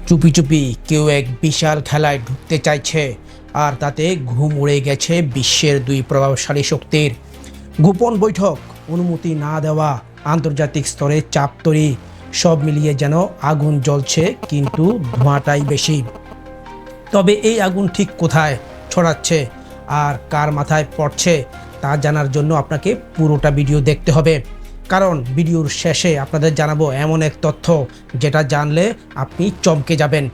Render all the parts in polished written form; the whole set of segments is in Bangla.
চুপি চুপি কেউ এক বিশাল খেলায় ঢুকতে চাইছে, আর তাতে ঘুম উড়ে গেছে বিশ্বের দুই প্রভাবশালী শক্তির। গোপন বৈঠক, অনুমতি না দেওয়া, আন্তর্জাতিক স্তরে চাপ তৈরি, সব মিলিয়ে যেন আগুন জ্বলছে, কিন্তু ধোঁয়াটাই বেশি। তবে এই আগুন ঠিক কোথায় ছড়াচ্ছে আর কার মাথায় পড়ছে তা জানার জন্য আপনাকে পুরোটা ভিডিও দেখতে হবে, কারণ ভিডিওর শেষে আপনাদের জানাবো এমন এক তথ্য যেটা জানলে আপনি চমকে যাবেন।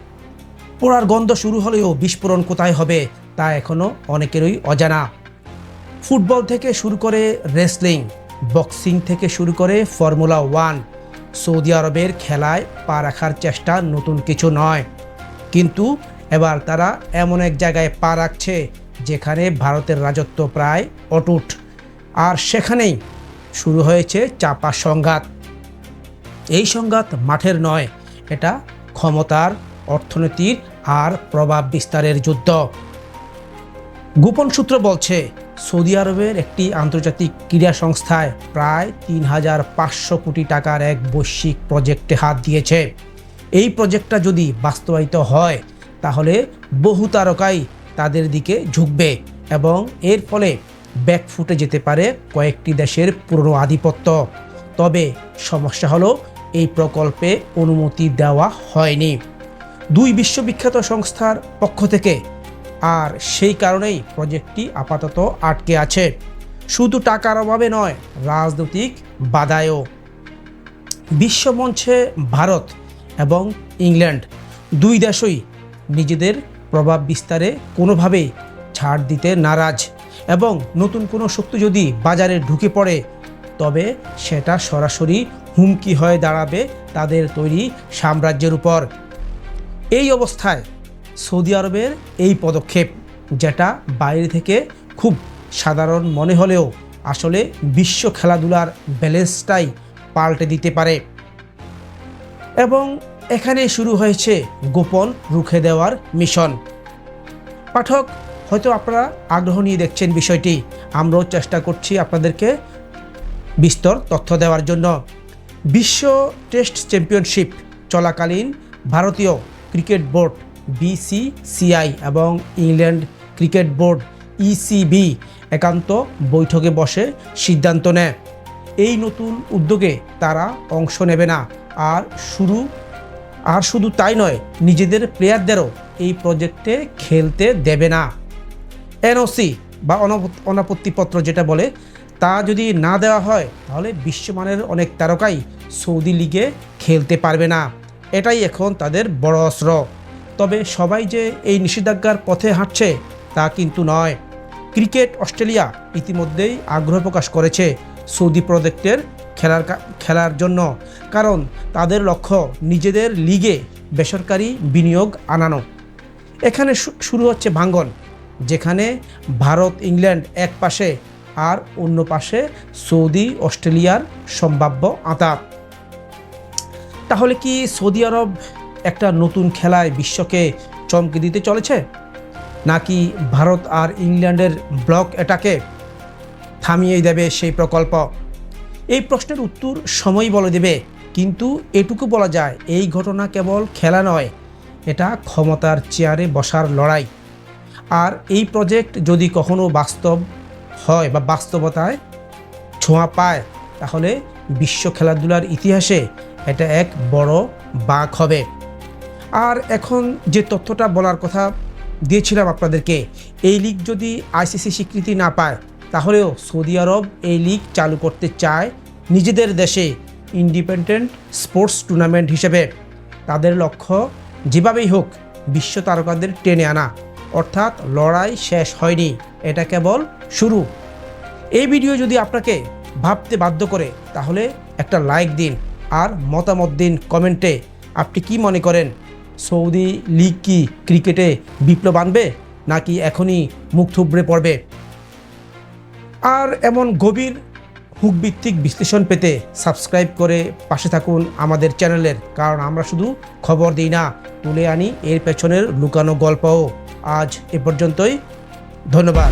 পোড়ার গন্ধ শুরু হলেও বিস্ফোরণ কোথায় হবে তা এখনও অনেকেরই অজানা। ফুটবল থেকে শুরু করে রেসলিং, বক্সিং থেকে শুরু করে ফর্মুলা 1, সৌদি আরবের খেলায় পা রাখার চেষ্টা নতুন কিছু নয়, কিন্তু এবার তারা এমন এক জায়গায় পা রাখছে যেখানে ভারতের রাজত্ব প্রায় অটুট, আর সেখানেই শুরু হয়েছে চাপা সংঘাত। এই সংঘাত মাঠের নয়, এটা ক্ষমতার, অর্থনীতির আর প্রভাব বিস্তারের যুদ্ধ। গোপন সূত্র বলছে, সৌদি আরবের একটি আন্তর্জাতিক ক্রীড়া সংস্থায় প্রায় ৩,৫০০ কোটি টাকার এক বৈশ্বিক প্রজেক্টে হাত দিয়েছে। এই প্রজেক্টটা যদি বাস্তবায়িত হয় তাহলে বহু তারকাই তাদের দিকে ঝুঁকবে এবং এর ফলে ব্যাকফুটে যেতে পারে কয়েকটি দেশের পুরনো আধিপত্য। তবে সমস্যা হলো এই প্রকল্পে অনুমতি দেওয়া হয়নি দুই বিশ্ববিখ্যাত সংস্থার পক্ষ থেকে, আর সেই কারণেই প্রজেক্টটি আপাতত আটকে আছে। শুধু টাকার অভাবে নয়, রাজনৈতিক বাধায়ও। বিশ্বমঞ্চে ভারত এবং ইংল্যান্ড দুই দেশই নিজেদের প্রভাব বিস্তারে কোনোভাবেই ছাড় দিতে নারাজ, এবং নতুন কোনো শক্তি যদি বাজারে ঢুকে পড়ে তবে সেটা সরাসরি হুমকি হয়ে দাঁড়াবে তাদের তৈরি সাম্রাজ্যের উপর। এই অবস্থায় সৌদি আরবের এই পদক্ষেপ, যেটা বাইরে থেকে খুব সাধারণ মনে হলেও আসলে বিশ্ব খেলাধুলার ব্যালেন্সটাই পাল্টে দিতে পারে। এবং এখানে শুরু হয়েছে গোপন রুখে দেওয়ার মিশন। পাঠক, হয়তো আপনারা আগ্রহ নিয়ে দেখছেন বিষয়টি, আমরাও চেষ্টা করছি আপনাদেরকে বিস্তর তথ্য দেওয়ার জন্য। বিশ্ব টেস্ট চ্যাম্পিয়নশিপ চলাকালীন ভারতীয় ক্রিকেট বোর্ড BCCI এবং ইংল্যান্ড ক্রিকেট বোর্ড ECB একান্ত বৈঠকে বসে সিদ্ধান্ত নেয় এই নতুন উদ্যোগে তারা অংশ নেবে না, আর শুধু তাই নয়, নিজেদের প্লেয়ারদেরও এই প্রজেক্টে খেলতে দেবে না। NOC বা অনাপত্তিপত্র যেটা বলে, তা যদি না দেওয়া হয় তাহলে বিশ্বমানের অনেক তারকাই সৌদি লিগে খেলতে পারবে না। এটাই এখন তাদের বড় অস্ত্র। তবে সবাই যে এই নিষেধাজ্ঞার পথে হাঁটছে তা কিন্তু নয়। ক্রিকেট অস্ট্রেলিয়া ইতিমধ্যেই আগ্রহ প্রকাশ করেছে সৌদি প্রজেক্টের খেলার জন্য, কারণ তাদের লক্ষ্য নিজেদের লিগে বেসরকারি বিনিয়োগ আনানো। এখানে শুরু হচ্ছে ভাঙ্গন, যেখানে ভারত ইংল্যান্ড এক পাশে আর অন্য পাশে সৌদি অস্ট্রেলিয়ার সম্ভাব্য আঁতাত। তাহলে কি সৌদি আরব একটা নতুন খেলায় বিশ্বকে চমকে দিতে চলেছে, নাকি ভারত আর ইংল্যান্ডের ব্লক এটাকে থামিয়ে দেবে সেই প্রকল্প? এই প্রশ্নের উত্তর সময় বলে দেবে, কিন্তু এটুকু বলা যায় এই ঘটনা কেবল খেলা নয়, এটা ক্ষমতার চেয়ারে বসার লড়াই। আর এই প্রজেক্ট যদি কখনো বাস্তব হয় বা বাস্তবতায় ছোঁয়া পায় তাহলে বিশ্ব খেলাধুলার ইতিহাসে এটা এক বড় বাঁক হবে। আর এখন যে তথ্যটা বলার কথা দিয়েছিলাম আপনাদেরকে, এই লিগ যদি ICC স্বীকৃতি না পায় তাহলেও সৌদি আরব এই লিগ চালু করতে চায় নিজেদের দেশে ইন্ডিপেন্ডেন্ট স্পোর্টস টুর্নামেন্ট হিসেবে। তাদের লক্ষ্য যেভাবেই হোক বিশ্ব তারকাদের টেনে আনা, অর্থাৎ লড়াই শেষ হয়নি, এটা কেবল শুরু। এই ভিডিও যদি আপনাকে ভাবতে বাধ্য করে তাহলে একটা লাইক দিন আর মতামত দিন কমেন্টে। আপনি কি মনে করেন, সৌদি লিগ কি ক্রিকেটে বিপ্লব আনবে, নাকি এখনই মুখ থুবড়ে পড়বে? আর এমন গভীর হুকভিত্তিক বিশ্লেষণ পেতে সাবস্ক্রাইব করে পাশে থাকুন আমাদের চ্যানেলের, কারণ আমরা শুধু খবর দিই না, তুলে আনি এর পেছনের লুকানো গল্পও। আজ এ পর্যন্তই, ধন্যবাদ।